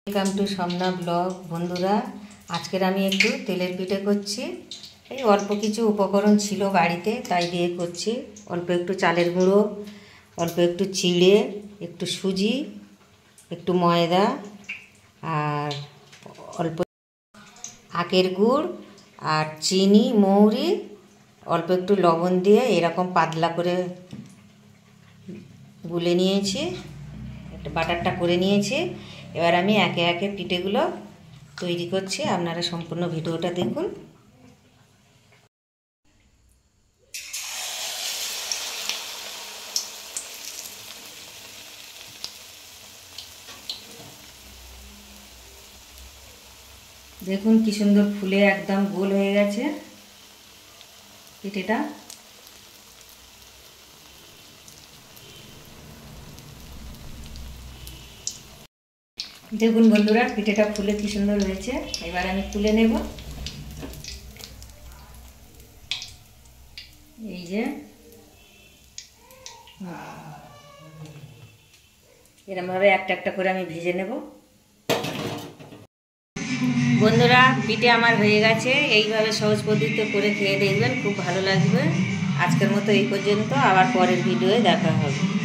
Welcome to Swapna blog. বন্ধুরা, আজকের আমি একটু তেলের পিঠে করছি। এই অল্প কিছু উপকরণ ছিল বাড়িতে, তাই দিয়ে করছি। অল্প একটু চালের গুঁড়ো, অল্প একটু চিড়ে, একটু সুজি, একটু ময়দা আর অল্প আখের গুড় আর চিনি, মৌরি, অল্প একটু লবণ দিয়ে এরকম পাতলা করে গুলে নিয়েছি, একটা বাটারটা করে নিয়েছি। এবার আমি একে একে পিঠেগুলো তৈরি করছি, আপনারা সম্পূর্ণ ভিডিওটা দেখুন। দেখুন কি সুন্দর ফুলে একদম গোল হয়ে গেছে পিঠেটা। দেখুন বন্ধুরা, পিঠেটা ফুলে কি সুন্দর হয়েছে। এবার আমি তুলে নেব। এই যে এরকমভাবে একটা একটা করে আমি ভেজে নেব। বন্ধুরা, পিঠে আমার হয়ে গেছে। এইভাবে সহজ পদ্ধতিতে করে খেয়ে দেখবেন, খুব ভালো লাগবে। আজকের মতো এই পর্যন্ত, আবার পরের ভিডিওয়ে দেখা হবে।